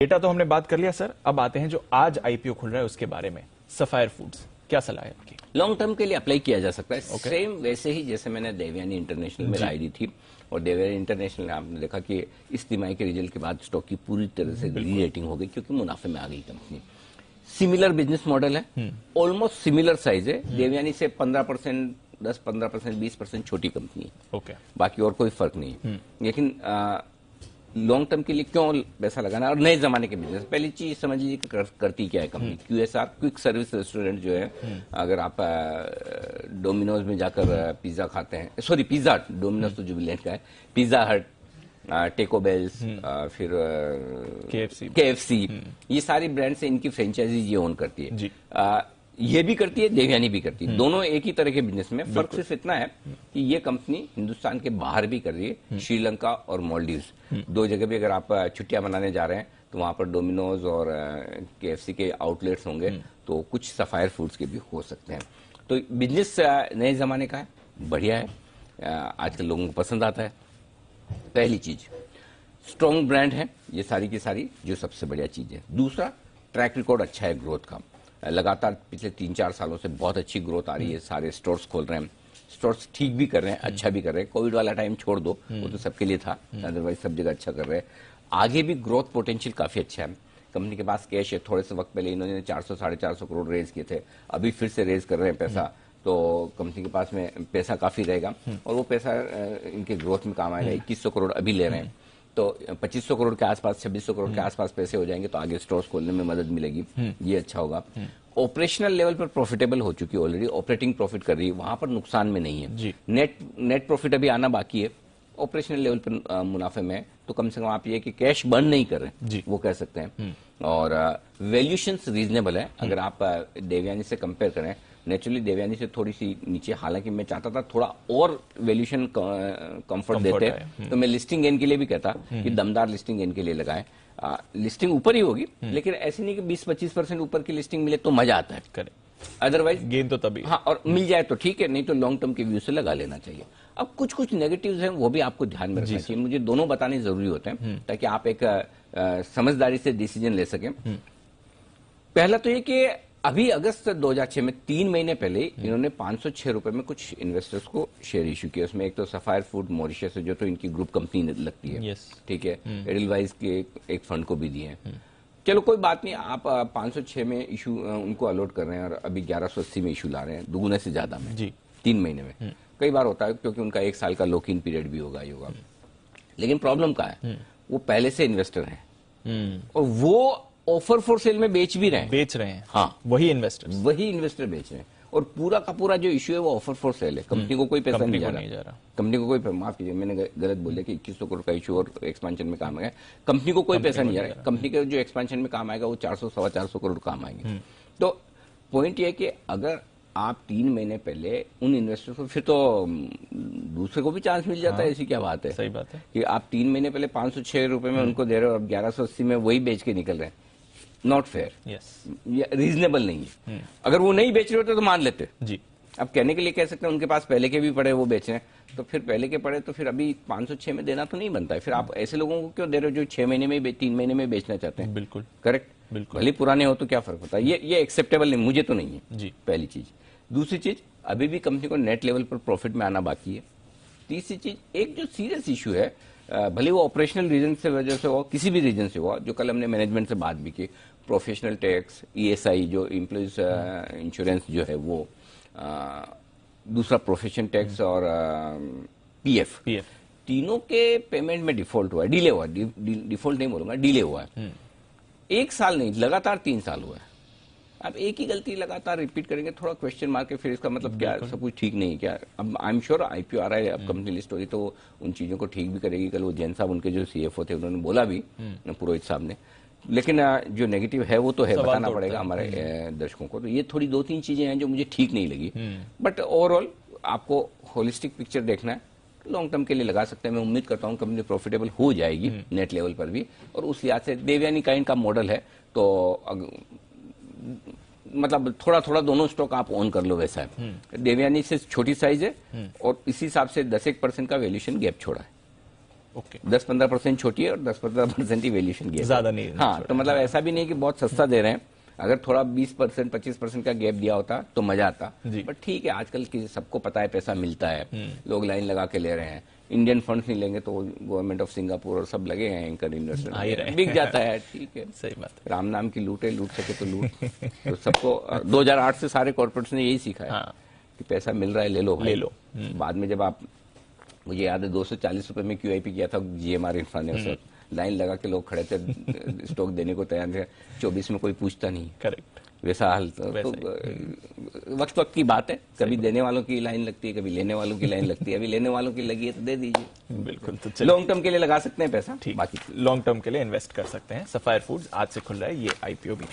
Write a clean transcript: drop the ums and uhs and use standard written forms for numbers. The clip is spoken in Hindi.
डेटा तो हमने बात कर लिया सर, अब आते हैं जो आज आईपीओ खुल रहा है उसके बारे में, सफायर फूड्स, क्या सलाह है आपकी? लॉन्ग टर्म के लिए अप्लाई किया जा सकता है। सेम वैसे ही जैसे मैंने देवयानी इंटरनेशनल में राय दी थी, और देवयानी इंटरनेशनल ने आपने देखा कि इस तिमाही के रिजल्ट के बाद स्टॉक की पूरी तरह से री रेटिंग हो गई, क्योंकि मुनाफे में आ गई कंपनी। सिमिलर बिजनेस मॉडल है, ऑलमोस्ट सिमिलर साइज है, देवयानी से 15%, 10-15%, 20% छोटी कंपनी है, बाकी और कोई फर्क नहीं है। लेकिन लॉन्ग टर्म के लिए क्यों पैसा लगाना, और नए जमाने के बिजनेस, पहली चीज समझ लीजिए करती क्या है company. QSR, quick service restaurant जो है, अगर आप डोमिनोज में जाकर पिज्जा खाते हैं, सॉरी पिज्जा हट, डोमिनोज तो जुबिलेंट का है, पिज्जा हट, टेको बेल्स, फिर KFC, ये सारी ब्रांड से इनकी फ्रेंचाइजीज ये ओन करती है। ये भी करती है, देवयानी भी करती है, दोनों एक ही तरह के बिजनेस में। फर्क सिर्फ इतना है कि ये कंपनी हिंदुस्तान के बाहर भी कर रही है, श्रीलंका और मालदीव्स, दो जगह भी अगर आप छुट्टियां मनाने जा रहे हैं तो वहां पर डोमिनोज और KFC के आउटलेट्स होंगे, तो कुछ सफायर फूड्स के भी हो सकते हैं। तो बिजनेस नए जमाने का है, बढ़िया है, आजकल लोगों को पसंद आता है। पहली चीज, स्ट्रॉन्ग ब्रांड है, ये सारी की सारी जो सबसे बढ़िया चीज है। दूसरा, ट्रैक रिकॉर्ड अच्छा है ग्रोथ का, लगातार पिछले 3-4 सालों से बहुत अच्छी ग्रोथ आ रही है, सारे स्टोर्स खोल रहे हैं, स्टोर्स ठीक भी कर रहे हैं, अच्छा भी कर रहे हैं। कोविड वाला टाइम छोड़ दो, वो तो सबके लिए था, अदरवाइज सब जगह अच्छा कर रहे हैं। आगे भी ग्रोथ पोटेंशियल काफी अच्छा है, कंपनी के पास कैश है। थोड़े से वक्त पहले इन्होंने 400-450 करोड़ रेज किए थे, अभी फिर से रेज कर रहे हैं पैसा, तो कंपनी के पास में पैसा काफी रहेगा, और वो पैसा इनके ग्रोथ में काम आएगा। 2100 करोड़ अभी ले रहे हैं, तो 2500 करोड़ के आसपास, 2600 करोड़ के आसपास पैसे हो जाएंगे, तो आगे स्टोर्स खोलने में मदद मिलेगी, ये अच्छा होगा। ऑपरेशनल लेवल पर प्रॉफिटेबल हो चुकी है ऑलरेडी, ऑपरेटिंग प्रॉफिट कर रही है, वहां पर नुकसान में नहीं है। नेट प्रॉफिट अभी आना बाकी है, ऑपरेशनल लेवल पर मुनाफे में है, तो कम से कम आप ये कि कैश बर्न नहीं कर रहे हैं, वो कह सकते हैं। और वैल्यूएशंस रीजनेबल है, अगर आप देवयानी से कंपेयर करें। नेचुरली देवयानी से थोड़ी सी नीचे, हालांकि मैं चाहता था थोड़ा और वैल्यूएशन कंफर्ट देते, तो मैं लिस्टिंग गेन के लिए भी कहता कि दमदार लिस्टिंग गेन के लिए लगाएं। लिस्टिंग ऊपर ही होगी, लेकिन ऐसे नहीं कि 20-25% ऊपर की लिस्टिंग मिले तो मजा आता है, अदरवाइज गेन तो तभी, हाँ, और मिल जाए तो ठीक है, नहीं तो लॉन्ग टर्म के व्यू से लगा लेना चाहिए। अब कुछ नेगेटिव्स हैं, वो भी आपको ध्यान में रखना चाहिए, मुझे दोनों बताने जरूरी होते हैं, ताकि आप एक समझदारी से डिसीजन ले सकें। पहला तो ये कि अभी अगस्त 2006 में 3 महीने पहले इन्होंने 506 रुपए में कुछ इन्वेस्टर्स को शेयर इशू किया। उसमें एक तो सफायर फूड मॉरिशस है, जो तो इनकी ग्रुप कंपनी लगती है, ठीक है, एडलवाइज के एक फंड को भी दिए हैं। चलो कोई बात नहीं, आप 506 में इशू उनको अलॉट कर रहे हैं, और अभी 1180 में इशू ला रहे हैं, दुगुने से ज्यादा में 3 महीने में। कई बार होता है क्योंकि उनका 1 साल का लॉक इन पीरियड भी होगा। लेकिन प्रॉब्लम क्या है, वो पहले से इन्वेस्टर हैं, और वो ऑफर फॉर सेल में बेच रहे हैं, हाँ, वही इन्वेस्टर बेच रहे हैं, और पूरा का पूरा जो इश्यू है वो ऑफर फॉर सेल है। कंपनी को कोई पैसा नहीं जा रहा, कंपनी को कोई, माफ कीजिए मैंने गलत बोला कि 2100 करोड़ का इश्यू और एक्सपेंशन में काम आएगा, कंपनी को कोई पैसा नहीं जा रहा है। कंपनी के जो एक्सपेंशन में काम आएगा वो 400-425 करोड़ काम आएंगे। तो पॉइंट ये है कि अगर आप 3 महीने पहले उन इन्वेस्टर्स को, फिर तो दूसरे को भी चांस मिल जाता है, ऐसी क्या बात है। सही बात है कि आप 3 महीने पहले 506 रुपए में उनको दे रहे हो, अब 1180 में वही बेच के निकल रहे हैं, नॉट फेयर, रीजनेबल नहीं है। अगर वो नहीं बेच रहे होते तो मान लेते जी। अब कहने के लिए कह सकते हैं उनके पास पहले के भी पड़े, वो बेच रहे हैं, तो फिर पहले के पड़े तो फिर अभी 506 में देना तो नहीं बनता है। फिर आप ऐसे लोगों को क्यों दे रहे हो जो 6 महीने में 3 महीने में बेचना चाहते हैं? बिल्कुल करेक्ट, बिल्कुल, भले पुराने हो तो क्या फर्क होता है। ये एक्सेप्टेबल नहीं, मुझे तो नहीं है जी, पहली चीज। दूसरी चीज, अभी भी कंपनी को नेट लेवल पर प्रॉफिट में आना बाकी है। तीसरी चीज, एक जो सीरियस इशू है, भले वो ऑपरेशनल रीजन से वजह से हो, किसी भी रीजन से हो, जो कल हमने मैनेजमेंट से बात भी की, प्रोफेशनल टैक्स, ESI जो एम्प्लॉइज इंश्योरेंस जो है वो, दूसरा प्रोफेशन टैक्स और PF, तीनों के पेमेंट में डिफॉल्ट हुआ है, डिले हुआ है, डिफॉल्ट नहीं बोलूंगा, डिले हुआ है। 1 साल नहीं, लगातार 3 साल हुआ है। अब एक ही गलती लगातार रिपीट करेंगे, थोड़ा क्वेश्चन मार्क है, फिर इसका मतलब क्या सब कुछ ठीक नहीं है क्या? अब आई एम श्योर IPO आ रहा है, अब कंपनी लिस्ट हो रही तो उन चीजों को ठीक भी करेगी। कल वो जैन साहब उनके जो CFO थे उन्होंने बोला भी, पुरोहित साहब ने, लेकिन जो नेगेटिव है वो तो है, बताना पड़ेगा हमारे दर्शकों को। तो ये थोड़ी 2-3 चीजें हैं जो मुझे ठीक नहीं लगी, बट ओवरऑल आपको होलिस्टिक पिक्चर देखना है, लॉन्ग टर्म के लिए लगा सकते हैं। मैं उम्मीद करता हूं कंपनी प्रॉफिटेबल हो जाएगी नेट लेवल पर भी, और उस लिहाज से देवयानी काइंड का मॉडल है, तो मतलब थोड़ा थोड़ा दोनों स्टॉक आप ऑन कर लो, वैसा है। देवयानी से छोटी साइज है, और इसी हिसाब से 10-1% का वैल्यूएशन गैप छोड़ा है। ओके। 10-15% छोटी है और 10-15% ही वैल्यूएशन गैप, ज्यादा नहीं। हाँ, तो मतलब ऐसा भी नहीं कि बहुत सस्ता दे रहे हैं। अगर थोड़ा 20% 25% का गैप दिया होता तो मजा आता, बट ठीक है, आजकल की सबको पता है पैसा मिलता है, लोग लाइन लगा के ले रहे हैं। इंडियन फंड्स नहीं लेंगे तो गवर्नमेंट ऑफ सिंगापुर और सब लगे हैं, एंकर इन्वेस्टर बिक जाता है, ठीक है, सही बात है। राम नाम की लूट है, लूट सके तो लूट। तो सबको 2008 से सारे कॉर्पोरेट्स ने यही सीखा है कि पैसा मिल रहा है, ले लो भाई। ले लो। बाद में जब आप, मुझे याद है 240 रुपए में QIP किया था GMR इंफ्रा ने, उस वक्त लाइन लगा के लोग खड़े थे स्टॉक देने को तैयार थे, 24 में कोई पूछता नहीं। करेक्ट, वैसा हाल तो वक्त वक्त की बात है, कभी देने वालों की लाइन लगती है, कभी लेने वालों की लाइन लगती है। अभी लेने वालों की लगी है तो दे दीजिए, बिल्कुल। तो लॉन्ग टर्म के लिए लगा सकते हैं पैसा, ठीक, बाकी लॉन्ग टर्म के लिए इन्वेस्ट कर सकते हैं। सफायर फूड्स आज से खुल रहा है ये IPO भी।